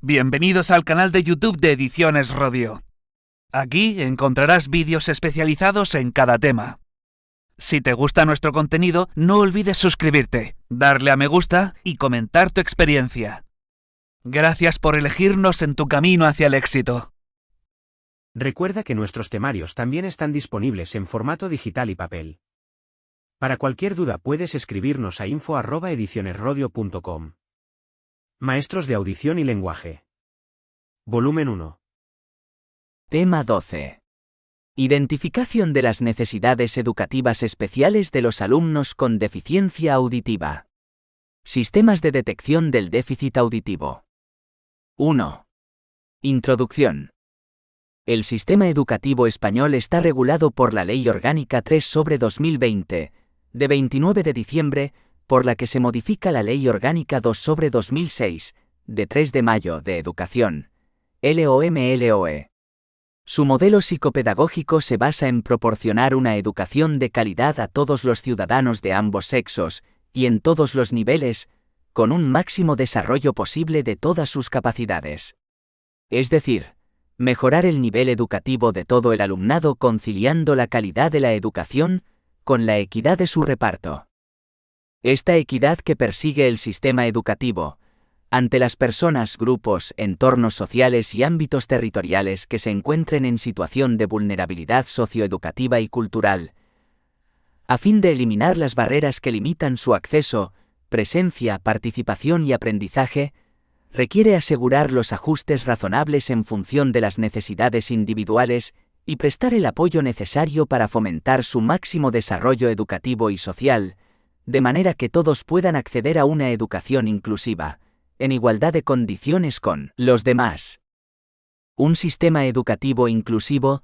Bienvenidos al canal de YouTube de Ediciones Rodio. Aquí encontrarás vídeos especializados en cada tema. Si te gusta nuestro contenido, no olvides suscribirte, darle a me gusta y comentar tu experiencia. Gracias por elegirnos en tu camino hacia el éxito. Recuerda que nuestros temarios también están disponibles en formato digital y papel. Para cualquier duda puedes escribirnos a info@edicionesrodio.com. Maestros de Audición y Lenguaje. Volumen 1. Tema 12. Identificación de las necesidades educativas especiales de los alumnos con deficiencia auditiva. Sistemas de detección del déficit auditivo. 1. Introducción. El sistema educativo español está regulado por la Ley Orgánica 3/2020, de 29 de diciembre, por la que se modifica la Ley Orgánica 2/2006, de 3 de mayo, de Educación, LOMLOE. Su modelo psicopedagógico se basa en proporcionar una educación de calidad a todos los ciudadanos de ambos sexos, y en todos los niveles, con un máximo desarrollo posible de todas sus capacidades. Es decir, mejorar el nivel educativo de todo el alumnado conciliando la calidad de la educación con la equidad de su reparto. Esta equidad que persigue el sistema educativo, ante las personas, grupos, entornos sociales y ámbitos territoriales que se encuentren en situación de vulnerabilidad socioeducativa y cultural, a fin de eliminar las barreras que limitan su acceso, presencia, participación y aprendizaje, requiere asegurar los ajustes razonables en función de las necesidades individuales y prestar el apoyo necesario para fomentar su máximo desarrollo educativo y social, de manera que todos puedan acceder a una educación inclusiva, en igualdad de condiciones con los demás. Un sistema educativo inclusivo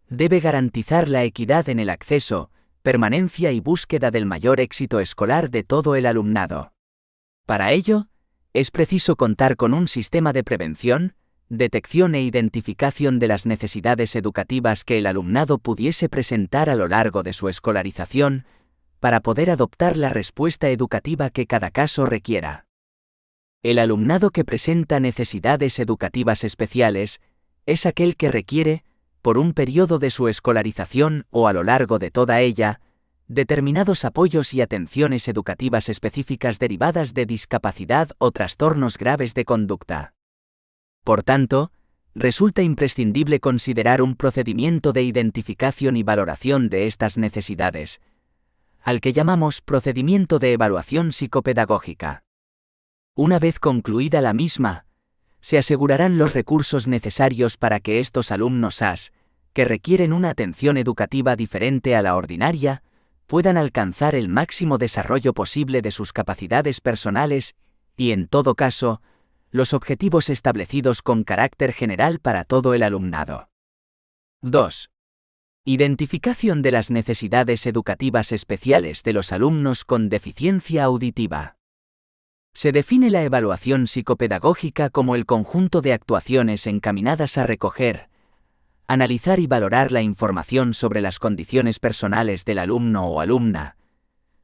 debe garantizar la equidad en el acceso, permanencia y búsqueda del mayor éxito escolar de todo el alumnado. Para ello, es preciso contar con un sistema de prevención, detección e identificación de las necesidades educativas que el alumnado pudiese presentar a lo largo de su escolarización, para poder adoptar la respuesta educativa que cada caso requiera. El alumnado que presenta necesidades educativas especiales es aquel que requiere, por un periodo de su escolarización o a lo largo de toda ella, determinados apoyos y atenciones educativas específicas derivadas de discapacidad o trastornos graves de conducta. Por tanto, resulta imprescindible considerar un procedimiento de identificación y valoración de estas necesidades, al que llamamos procedimiento de evaluación psicopedagógica. Una vez concluida la misma, se asegurarán los recursos necesarios para que estos alumnos SAS, que requieren una atención educativa diferente a la ordinaria, puedan alcanzar el máximo desarrollo posible de sus capacidades personales y, en todo caso, los objetivos establecidos con carácter general para todo el alumnado. 2. Identificación de las necesidades educativas especiales de los alumnos con deficiencia auditiva. Se define la evaluación psicopedagógica como el conjunto de actuaciones encaminadas a recoger, analizar y valorar la información sobre las condiciones personales del alumno o alumna,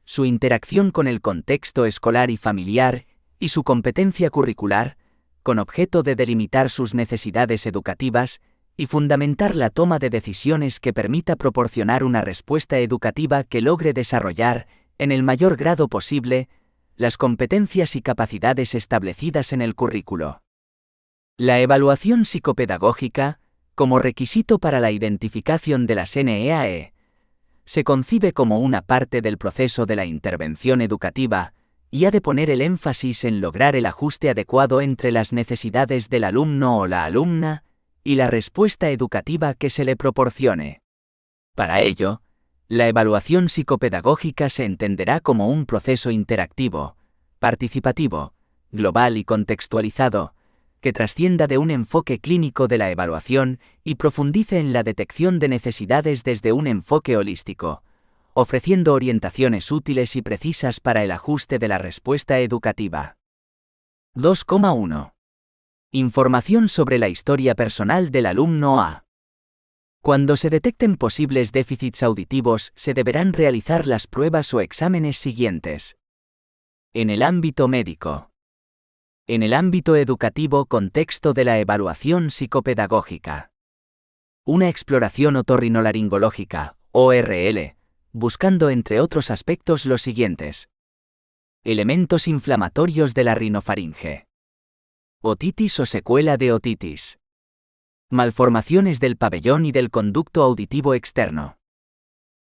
su interacción con el contexto escolar y familiar y su competencia curricular, con objeto de delimitar sus necesidades educativas y fundamentar la toma de decisiones que permita proporcionar una respuesta educativa que logre desarrollar, en el mayor grado posible, las competencias y capacidades establecidas en el currículo. La evaluación psicopedagógica, como requisito para la identificación de las NEAE, se concibe como una parte del proceso de la intervención educativa y ha de poner el énfasis en lograr el ajuste adecuado entre las necesidades del alumno o la alumna y la respuesta educativa que se le proporcione. Para ello, la evaluación psicopedagógica se entenderá como un proceso interactivo, participativo, global y contextualizado, que trascienda de un enfoque clínico de la evaluación y profundice en la detección de necesidades desde un enfoque holístico, ofreciendo orientaciones útiles y precisas para el ajuste de la respuesta educativa. 2,1. Información sobre la historia personal del alumno A. Cuando se detecten posibles déficits auditivos, se deberán realizar las pruebas o exámenes siguientes. En el ámbito médico, En el ámbito educativo, contexto de la evaluación psicopedagógica. Una exploración otorrinolaringológica, ORL, buscando entre otros aspectos los siguientes. Elementos inflamatorios de la rinofaringe. Otitis o secuela de otitis. Malformaciones del pabellón y del conducto auditivo externo.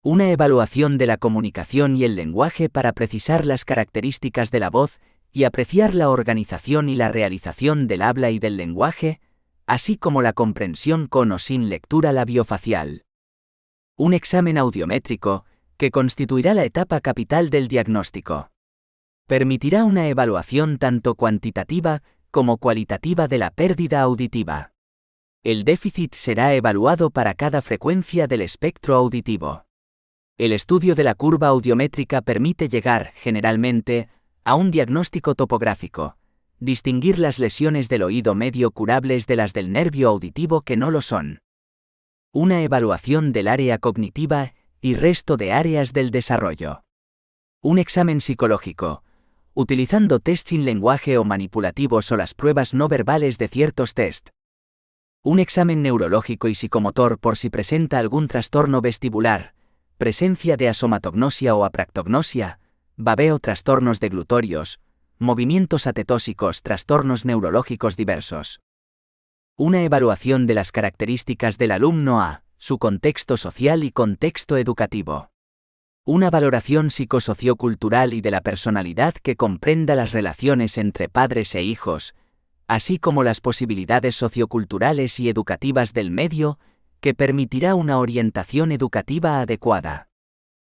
Una evaluación de la comunicación y el lenguaje para precisar las características de la voz y apreciar la organización y la realización del habla y del lenguaje, así como la comprensión con o sin lectura labiofacial. Un examen audiométrico, que constituirá la etapa capital del diagnóstico. Permitirá una evaluación tanto cuantitativa como cualitativa de la pérdida auditiva. El déficit será evaluado para cada frecuencia del espectro auditivo. El estudio de la curva audiométrica permite llegar, generalmente, a un diagnóstico topográfico, distinguir las lesiones del oído medio curables de las del nervio auditivo que no lo son. Una evaluación del área cognitiva y resto de áreas del desarrollo. Un examen psicológico, utilizando test sin lenguaje o manipulativos o las pruebas no verbales de ciertos test. Un examen neurológico y psicomotor por si presenta algún trastorno vestibular, presencia de asomatognosia o apractognosia, babeo, trastornos deglutorios, movimientos atetósicos, trastornos neurológicos diversos. Una evaluación de las características del alumno a su contexto social y contexto educativo. Una valoración psicosociocultural y de la personalidad que comprenda las relaciones entre padres e hijos, así como las posibilidades socioculturales y educativas del medio, que permitirá una orientación educativa adecuada.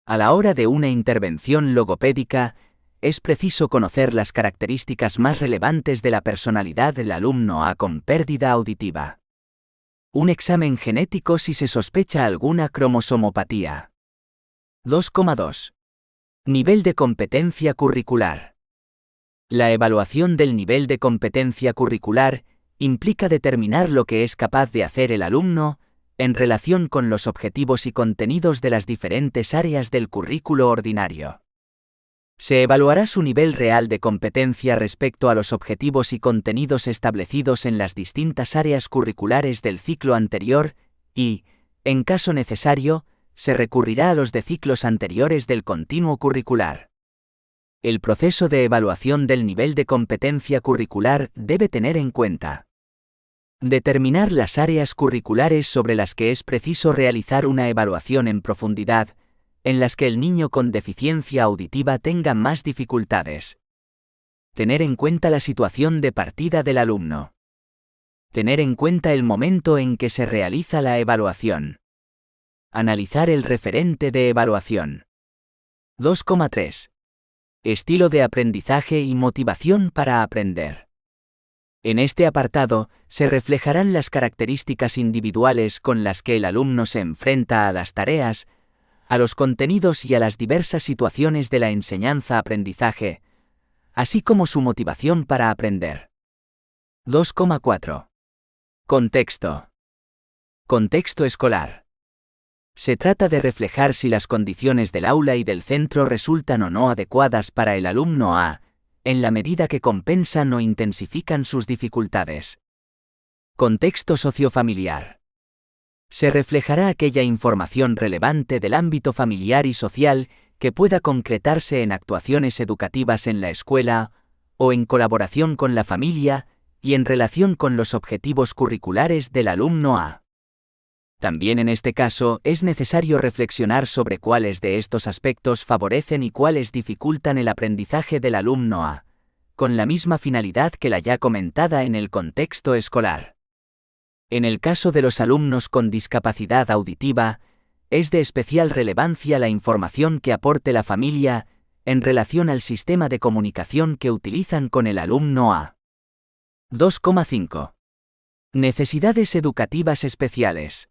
A la hora de una intervención logopédica, es preciso conocer las características más relevantes de la personalidad del alumno A con pérdida auditiva. Un examen genético si se sospecha alguna cromosomopatía. 2,2. Nivel de competencia curricular. La evaluación del nivel de competencia curricular implica determinar lo que es capaz de hacer el alumno en relación con los objetivos y contenidos de las diferentes áreas del currículo ordinario. Se evaluará su nivel real de competencia respecto a los objetivos y contenidos establecidos en las distintas áreas curriculares del ciclo anterior y, en caso necesario, se recurrirá a los de ciclos anteriores del continuo curricular. El proceso de evaluación del nivel de competencia curricular debe tener en cuenta: determinar las áreas curriculares sobre las que es preciso realizar una evaluación en profundidad, en las que el niño con deficiencia auditiva tenga más dificultades. Tener en cuenta la situación de partida del alumno. Tener en cuenta el momento en que se realiza la evaluación. Analizar el referente de evaluación. 2,3. Estilo de aprendizaje y motivación para aprender. En este apartado, se reflejarán las características individuales con las que el alumno se enfrenta a las tareas, a los contenidos y a las diversas situaciones de la enseñanza-aprendizaje, así como su motivación para aprender. 2,4. Contexto. Contexto escolar. Se trata de reflejar si las condiciones del aula y del centro resultan o no adecuadas para el alumno A, en la medida que compensan o intensifican sus dificultades. Contexto sociofamiliar. Se reflejará aquella información relevante del ámbito familiar y social que pueda concretarse en actuaciones educativas en la escuela, o en colaboración con la familia, y en relación con los objetivos curriculares del alumno A. También en este caso es necesario reflexionar sobre cuáles de estos aspectos favorecen y cuáles dificultan el aprendizaje del alumno A, con la misma finalidad que la ya comentada en el contexto escolar. En el caso de los alumnos con discapacidad auditiva, es de especial relevancia la información que aporte la familia en relación al sistema de comunicación que utilizan con el alumno A. 2,5. Necesidades educativas especiales.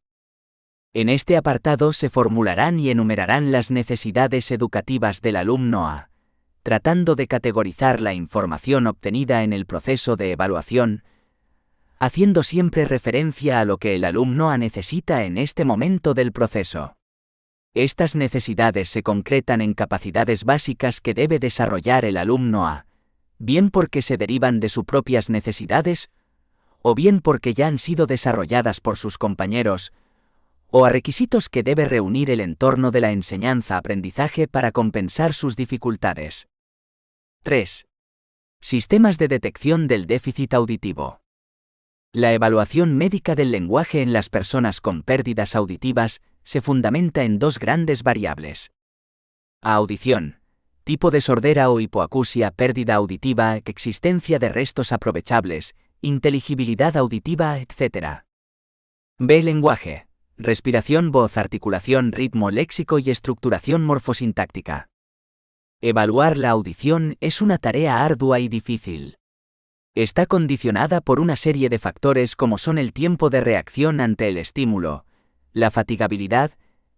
En este apartado se formularán y enumerarán las necesidades educativas del alumno A, tratando de categorizar la información obtenida en el proceso de evaluación, haciendo siempre referencia a lo que el alumno A necesita en este momento del proceso. Estas necesidades se concretan en capacidades básicas que debe desarrollar el alumno A, bien porque se derivan de sus propias necesidades, o bien porque ya han sido desarrolladas por sus compañeros, o a requisitos que debe reunir el entorno de la enseñanza-aprendizaje para compensar sus dificultades. 3. Sistemas de detección del déficit auditivo. La evaluación médica del lenguaje en las personas con pérdidas auditivas se fundamenta en dos grandes variables. Audición, tipo de sordera o hipoacusia, pérdida auditiva, existencia de restos aprovechables, inteligibilidad auditiva, etc. B. Lenguaje, respiración, voz, articulación, ritmo, léxico y estructuración morfosintáctica. Evaluar la audición es una tarea ardua y difícil. Está condicionada por una serie de factores como son el tiempo de reacción ante el estímulo, la fatigabilidad,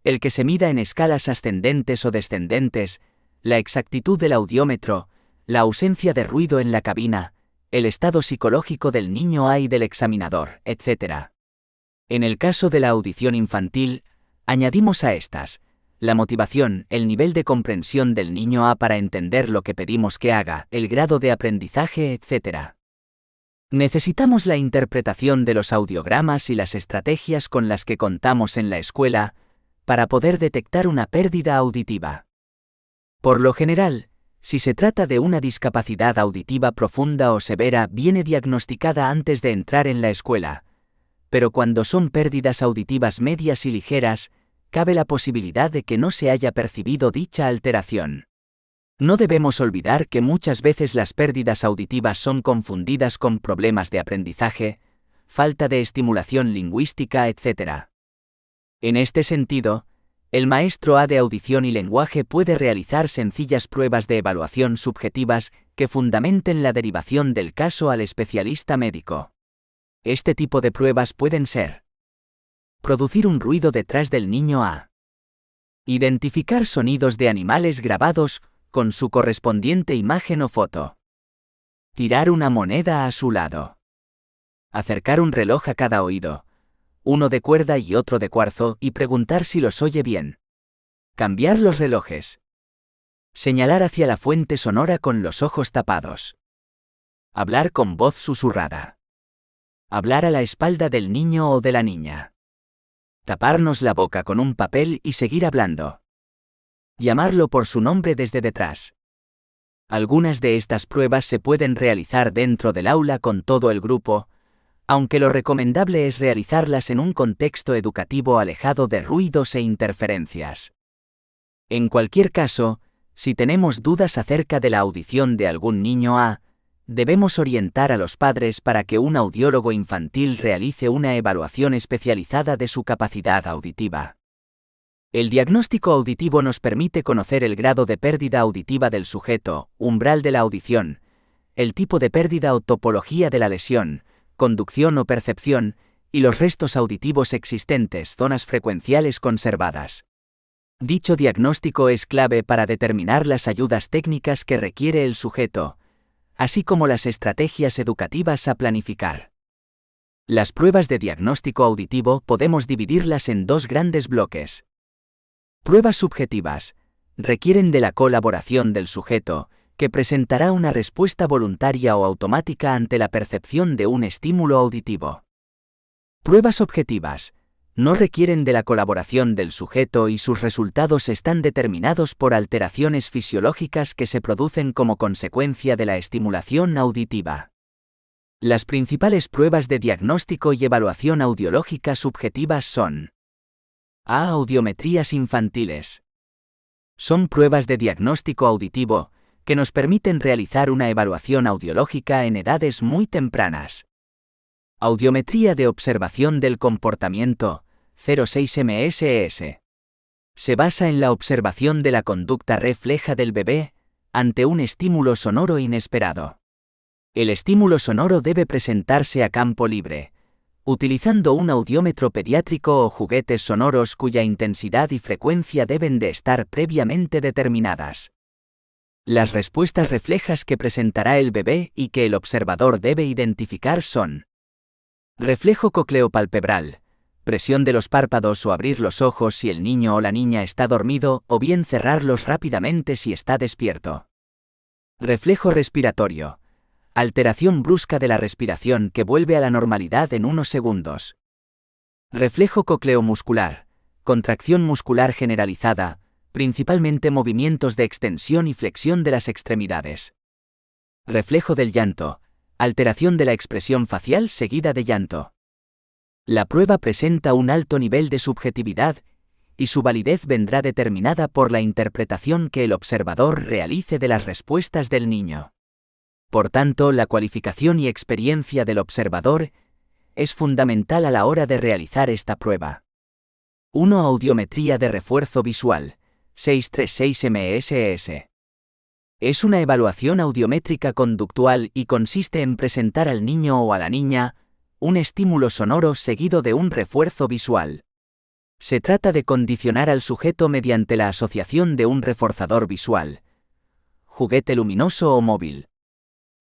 el que se mida en escalas ascendentes o descendentes, la exactitud del audiómetro, la ausencia de ruido en la cabina, el estado psicológico del niño y del examinador, etc. En el caso de la audición infantil, añadimos a estas la motivación, el nivel de comprensión del niño para entender lo que pedimos que haga, el grado de aprendizaje, etc. Necesitamos la interpretación de los audiogramas y las estrategias con las que contamos en la escuela para poder detectar una pérdida auditiva. Por lo general, si se trata de una discapacidad auditiva profunda o severa, viene diagnosticada antes de entrar en la escuela, pero cuando son pérdidas auditivas medias y ligeras, cabe la posibilidad de que no se haya percibido dicha alteración. No debemos olvidar que muchas veces las pérdidas auditivas son confundidas con problemas de aprendizaje, falta de estimulación lingüística, etc. En este sentido, el maestro de audición y lenguaje puede realizar sencillas pruebas de evaluación subjetivas que fundamenten la derivación del caso al especialista médico. Este tipo de pruebas pueden ser: producir un ruido detrás del niño identificar sonidos de animales grabados con su correspondiente imagen o foto, tirar una moneda a su lado, acercar un reloj a cada oído, uno de cuerda y otro de cuarzo, y preguntar si los oye bien, cambiar los relojes, señalar hacia la fuente sonora con los ojos tapados, hablar con voz susurrada, hablar a la espalda del niño o de la niña, taparnos la boca con un papel y seguir hablando, llamarlo por su nombre desde detrás. Algunas de estas pruebas se pueden realizar dentro del aula con todo el grupo, aunque lo recomendable es realizarlas en un contexto educativo alejado de ruidos e interferencias. En cualquier caso, si tenemos dudas acerca de la audición de algún niño debemos orientar a los padres para que un audiólogo infantil realice una evaluación especializada de su capacidad auditiva. El diagnóstico auditivo nos permite conocer el grado de pérdida auditiva del sujeto, umbral de la audición, el tipo de pérdida o topología de la lesión, conducción o percepción, y los restos auditivos existentes, zonas frecuenciales conservadas. Dicho diagnóstico es clave para determinar las ayudas técnicas que requiere el sujeto, así como las estrategias educativas a planificar. Las pruebas de diagnóstico auditivo podemos dividirlas en dos grandes bloques. Pruebas subjetivas requieren de la colaboración del sujeto, que presentará una respuesta voluntaria o automática ante la percepción de un estímulo auditivo. Pruebas objetivas no requieren de la colaboración del sujeto y sus resultados están determinados por alteraciones fisiológicas que se producen como consecuencia de la estimulación auditiva. Las principales pruebas de diagnóstico y evaluación audiológica subjetivas son: audiometrías infantiles. Son pruebas de diagnóstico auditivo que nos permiten realizar una evaluación audiológica en edades muy tempranas. Audiometría de observación del comportamiento, 06 MSS. Se basa en la observación de la conducta refleja del bebé ante un estímulo sonoro inesperado. El estímulo sonoro debe presentarse a campo libre, utilizando un audiómetro pediátrico o juguetes sonoros cuya intensidad y frecuencia deben de estar previamente determinadas. Las respuestas reflejas que presentará el bebé y que el observador debe identificar son: reflejo cocleopalpebral, presión de los párpados o abrir los ojos si el niño o la niña está dormido o bien cerrarlos rápidamente si está despierto. Reflejo respiratorio. Alteración brusca de la respiración que vuelve a la normalidad en unos segundos. Reflejo cocleomuscular. Contracción muscular generalizada, principalmente movimientos de extensión y flexión de las extremidades. Reflejo del llanto. Alteración de la expresión facial seguida de llanto. La prueba presenta un alto nivel de subjetividad y su validez vendrá determinada por la interpretación que el observador realice de las respuestas del niño. Por tanto, la cualificación y experiencia del observador es fundamental a la hora de realizar esta prueba. 1. Audiometría de refuerzo visual, 636 MSS. Es una evaluación audiométrica conductual y consiste en presentar al niño o a la niña un estímulo sonoro seguido de un refuerzo visual. Se trata de condicionar al sujeto mediante la asociación de un reforzador visual, juguete luminoso o móvil.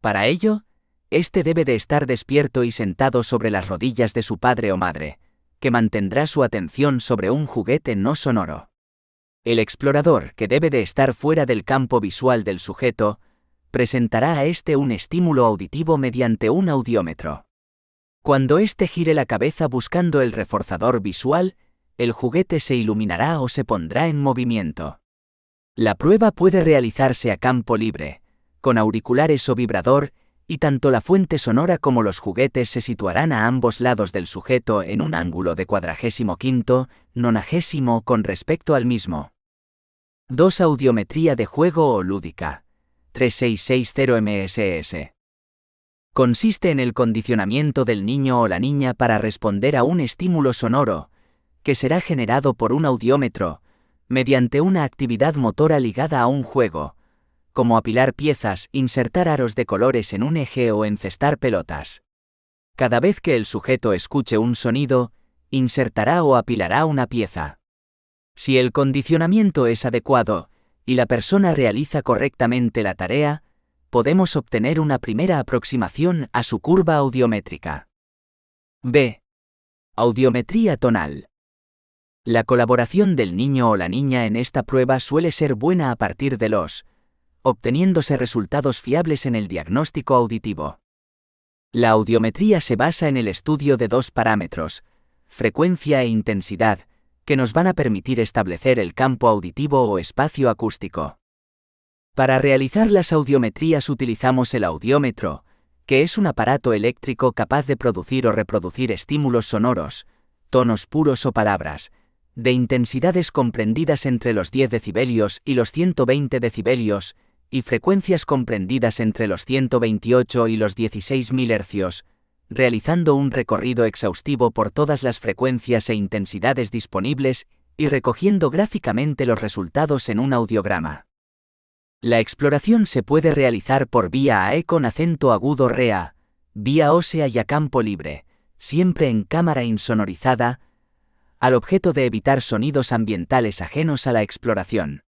Para ello, éste debe de estar despierto y sentado sobre las rodillas de su padre o madre, que mantendrá su atención sobre un juguete no sonoro. El explorador, que debe de estar fuera del campo visual del sujeto, presentará a éste un estímulo auditivo mediante un audiómetro. Cuando éste gire la cabeza buscando el reforzador visual, el juguete se iluminará o se pondrá en movimiento. La prueba puede realizarse a campo libre, con auriculares o vibrador, y tanto la fuente sonora como los juguetes se situarán a ambos lados del sujeto en un ángulo de 45, 90 con respecto al mismo. 2. Audiometría de juego o lúdica, 3660 MSS. Consiste en el condicionamiento del niño o la niña para responder a un estímulo sonoro, que será generado por un audiómetro, mediante una actividad motora ligada a un juego, como apilar piezas, insertar aros de colores en un eje o encestar pelotas. Cada vez que el sujeto escuche un sonido, insertará o apilará una pieza. Si el condicionamiento es adecuado y la persona realiza correctamente la tarea, podemos obtener una primera aproximación a su curva audiométrica. B. Audiometría tonal. La colaboración del niño o la niña en esta prueba suele ser buena a partir de obteniéndose resultados fiables en el diagnóstico auditivo. La audiometría se basa en el estudio de dos parámetros, frecuencia e intensidad, que nos van a permitir establecer el campo auditivo o espacio acústico. Para realizar las audiometrías utilizamos el audiómetro, que es un aparato eléctrico capaz de producir o reproducir estímulos sonoros, tonos puros o palabras, de intensidades comprendidas entre los 10 decibelios y los 120 decibelios, y frecuencias comprendidas entre los 128 y los 16.000 hercios, realizando un recorrido exhaustivo por todas las frecuencias e intensidades disponibles y recogiendo gráficamente los resultados en un audiograma. La exploración se puede realizar por vía AE con acento agudo REA, vía ósea y a campo libre, siempre en cámara insonorizada, al objeto de evitar sonidos ambientales ajenos a la exploración.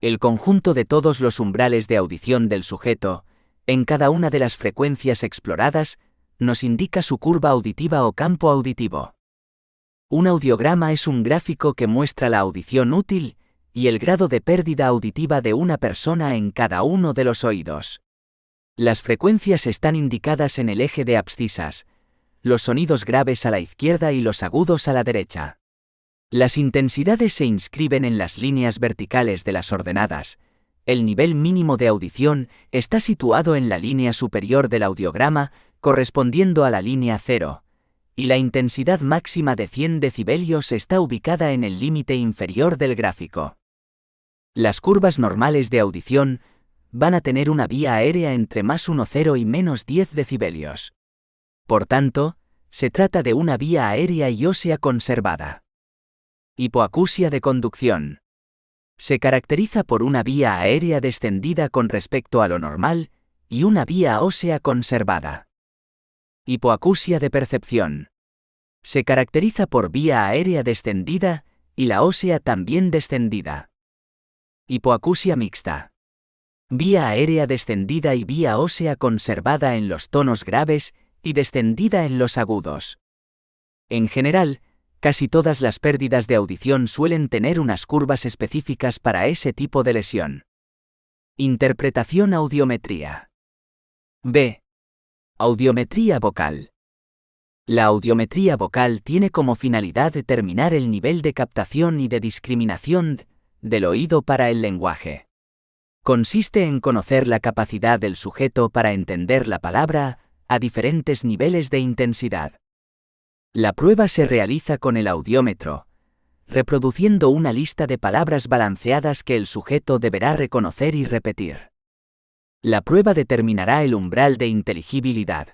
El conjunto de todos los umbrales de audición del sujeto, en cada una de las frecuencias exploradas, nos indica su curva auditiva o campo auditivo. Un audiograma es un gráfico que muestra la audición útil y el grado de pérdida auditiva de una persona en cada uno de los oídos. Las frecuencias están indicadas en el eje de abscisas, los sonidos graves a la izquierda y los agudos a la derecha. Las intensidades se inscriben en las líneas verticales de las ordenadas. El nivel mínimo de audición está situado en la línea superior del audiograma, correspondiendo a la línea 0, y la intensidad máxima de 100 decibelios está ubicada en el límite inferior del gráfico. Las curvas normales de audición van a tener una vía aérea entre +10 y -10 decibelios. Por tanto, se trata de una vía aérea y ósea conservada. Hipoacusia de conducción. Se caracteriza por una vía aérea descendida con respecto a lo normal y una vía ósea conservada. Hipoacusia de percepción. Se caracteriza por vía aérea descendida y la ósea también descendida. Hipoacusia mixta. Vía aérea descendida y vía ósea conservada en los tonos graves y descendida en los agudos. En general, casi todas las pérdidas de audición suelen tener unas curvas específicas para ese tipo de lesión. Interpretación audiometría. B. Audiometría vocal. La audiometría vocal tiene como finalidad determinar el nivel de captación y de discriminación del oído para el lenguaje. Consiste en conocer la capacidad del sujeto para entender la palabra a diferentes niveles de intensidad. La prueba se realiza con el audiómetro, reproduciendo una lista de palabras balanceadas que el sujeto deberá reconocer y repetir. La prueba determinará el umbral de inteligibilidad.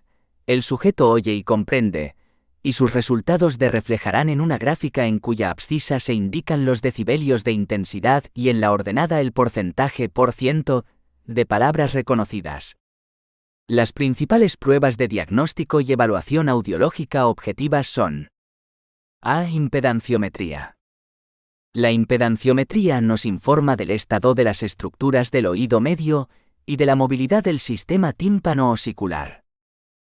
El sujeto oye y comprende, y sus resultados reflejarán en una gráfica en cuya abscisa se indican los decibelios de intensidad y en la ordenada el porcentaje por ciento de palabras reconocidas. Las principales pruebas de diagnóstico y evaluación audiológica objetivas son: A. Impedanciometría. La impedanciometría nos informa del estado de las estructuras del oído medio y de la movilidad del sistema tímpano-osicular.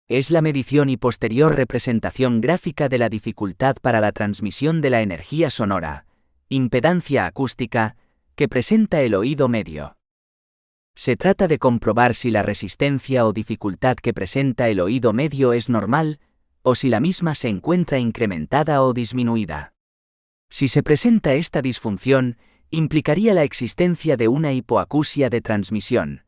Es la medición y posterior representación gráfica de la dificultad para la transmisión de la energía sonora, impedancia acústica, que presenta el oído medio. Se trata de comprobar si la resistencia o dificultad que presenta el oído medio es normal, o si la misma se encuentra incrementada o disminuida. Si se presenta esta disfunción, implicaría la existencia de una hipoacusia de transmisión.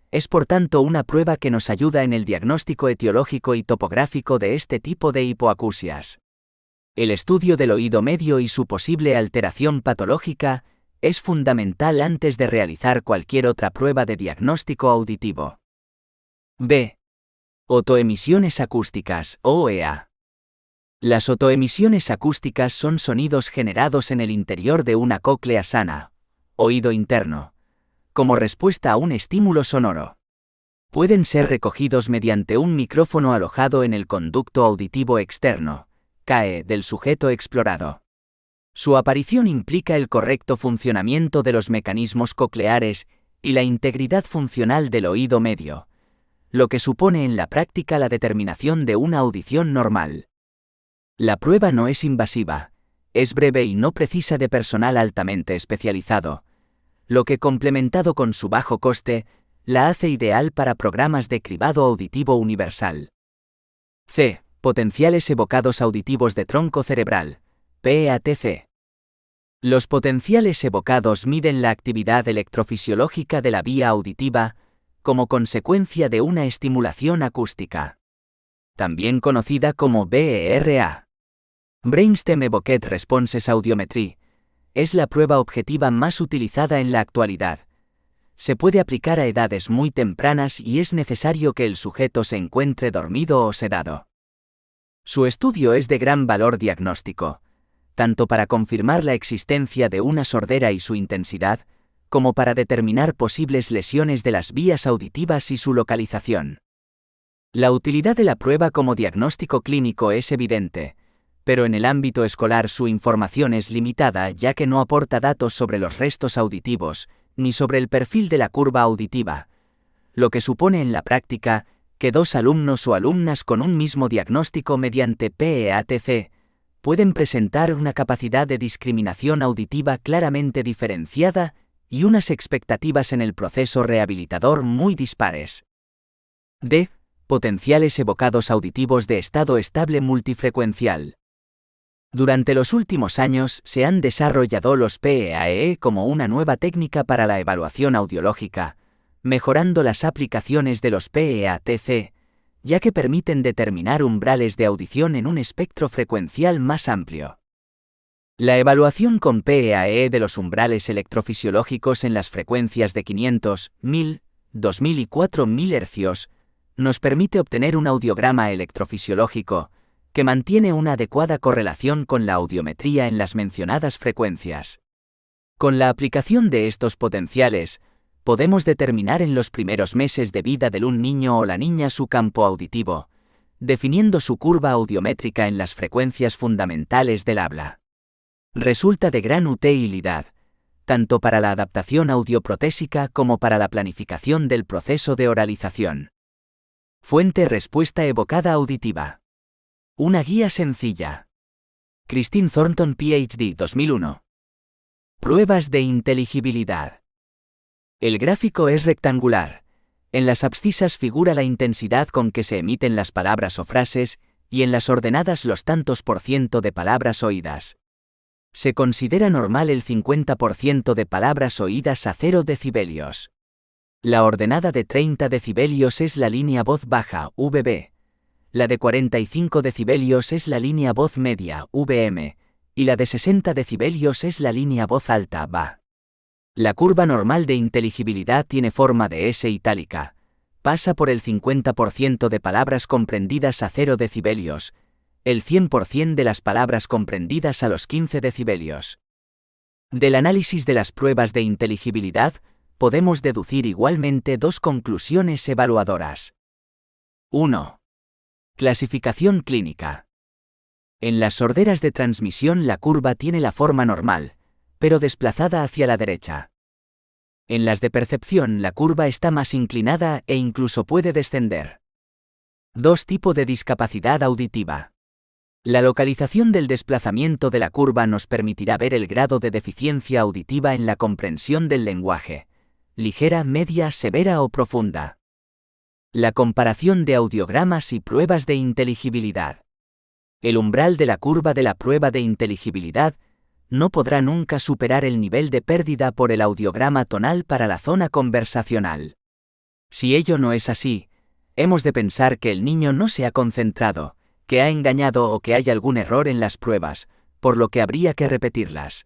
Es por tanto una prueba que nos ayuda en el diagnóstico etiológico y topográfico de este tipo de hipoacusias. El estudio del oído medio y su posible alteración patológica es fundamental antes de realizar cualquier otra prueba de diagnóstico auditivo. B. Otoemisiones acústicas, OEA. Las otoemisiones acústicas son sonidos generados en el interior de una cóclea sana, oído interno, como respuesta a un estímulo sonoro. Pueden ser recogidos mediante un micrófono alojado en el conducto auditivo externo, CAE, del sujeto explorado. Su aparición implica el correcto funcionamiento de los mecanismos cocleares y la integridad funcional del oído medio, lo que supone en la práctica la determinación de una audición normal. La prueba no es invasiva, es breve y no precisa de personal altamente especializado, lo que complementado con su bajo coste, la hace ideal para programas de cribado auditivo universal. C. Potenciales evocados auditivos de tronco cerebral, PEATC. Los potenciales evocados miden la actividad electrofisiológica de la vía auditiva como consecuencia de una estimulación acústica, también conocida como BERA. Brainstem Evoked Responses Audiometry es la prueba objetiva más utilizada en la actualidad. Se puede aplicar a edades muy tempranas y es necesario que el sujeto se encuentre dormido o sedado. Su estudio es de gran valor diagnóstico, tanto para confirmar la existencia de una sordera y su intensidad, como para determinar posibles lesiones de las vías auditivas y su localización. La utilidad de la prueba como diagnóstico clínico es evidente, pero en el ámbito escolar su información es limitada ya que no aporta datos sobre los restos auditivos, ni sobre el perfil de la curva auditiva, lo que supone en la práctica que dos alumnos o alumnas con un mismo diagnóstico mediante PEATC pueden presentar una capacidad de discriminación auditiva claramente diferenciada y unas expectativas en el proceso rehabilitador muy dispares. D. Potenciales evocados auditivos de estado estable multifrecuencial. Durante los últimos años se han desarrollado los PEAE como una nueva técnica para la evaluación audiológica, mejorando las aplicaciones de los PEATC, ya que permiten determinar umbrales de audición en un espectro frecuencial más amplio. La evaluación con PEAE de los umbrales electrofisiológicos en las frecuencias de 500, 1000, 2000 y 4000 Hz nos permite obtener un audiograma electrofisiológico que mantiene una adecuada correlación con la audiometría en las mencionadas frecuencias. Con la aplicación de estos potenciales, podemos determinar en los primeros meses de vida de un niño o la niña su campo auditivo, definiendo su curva audiométrica en las frecuencias fundamentales del habla. Resulta de gran utilidad, tanto para la adaptación audioprotésica como para la planificación del proceso de oralización. Fuente respuesta evocada auditiva. Una guía sencilla. Christine Thornton, PhD, 2001. Pruebas de inteligibilidad. El gráfico es rectangular. En las abscisas figura la intensidad con que se emiten las palabras o frases, y en las ordenadas los tantos por ciento de palabras oídas. Se considera normal el 50% de palabras oídas a 0 decibelios. La ordenada de 30 decibelios es la línea voz baja, VB. La de 45 decibelios es la línea voz media, VM, y la de 60 decibelios es la línea voz alta, VA. La curva normal de inteligibilidad tiene forma de S itálica. Pasa por el 50% de palabras comprendidas a 0 decibelios, el 100% de las palabras comprendidas a los 15 decibelios. Del análisis de las pruebas de inteligibilidad, podemos deducir igualmente dos conclusiones evaluadoras. 1. Clasificación clínica. En las sorderas de transmisión la curva tiene la forma normal, pero desplazada hacia la derecha. En las de percepción la curva está más inclinada e incluso puede descender. 2. Tipo de discapacidad auditiva. La localización del desplazamiento de la curva nos permitirá ver el grado de deficiencia auditiva en la comprensión del lenguaje, ligera, media, severa o profunda. La comparación de audiogramas y pruebas de inteligibilidad. El umbral de la curva de la prueba de inteligibilidad no podrá nunca superar el nivel de pérdida por el audiograma tonal para la zona conversacional. Si ello no es así, hemos de pensar que el niño no se ha concentrado, que ha engañado o que hay algún error en las pruebas, por lo que habría que repetirlas.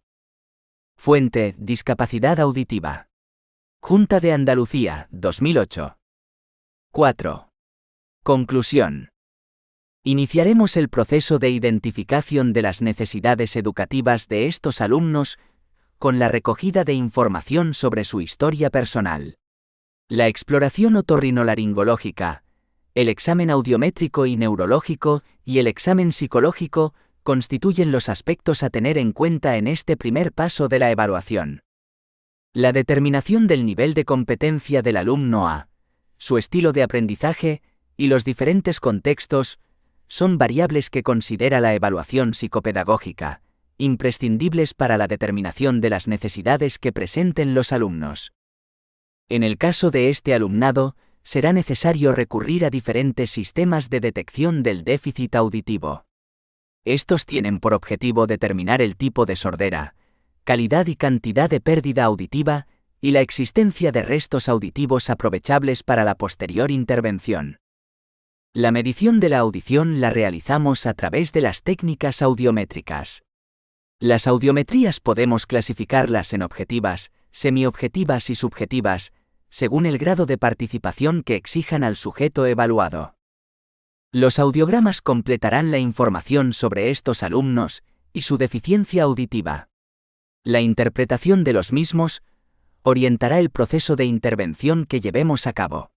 Fuente: discapacidad auditiva. Junta de Andalucía, 2008. 4. Conclusión. Iniciaremos el proceso de identificación de las necesidades educativas de estos alumnos con la recogida de información sobre su historia personal. La exploración otorrinolaringológica, el examen audiométrico y neurológico y el examen psicológico constituyen los aspectos a tener en cuenta en este primer paso de la evaluación. La determinación del nivel de competencia del alumno A, su estilo de aprendizaje y los diferentes contextos son variables que considera la evaluación psicopedagógica, imprescindibles para la determinación de las necesidades que presenten los alumnos. En el caso de este alumnado, será necesario recurrir a diferentes sistemas de detección del déficit auditivo. Estos tienen por objetivo determinar el tipo de sordera, calidad y cantidad de pérdida auditiva y la existencia de restos auditivos aprovechables para la posterior intervención. La medición de la audición la realizamos a través de las técnicas audiométricas. Las audiometrías podemos clasificarlas en objetivas, semiobjetivas y subjetivas, según el grado de participación que exijan al sujeto evaluado. Los audiogramas completarán la información sobre estos alumnos y su deficiencia auditiva. La interpretación de los mismos orientará el proceso de intervención que llevemos a cabo.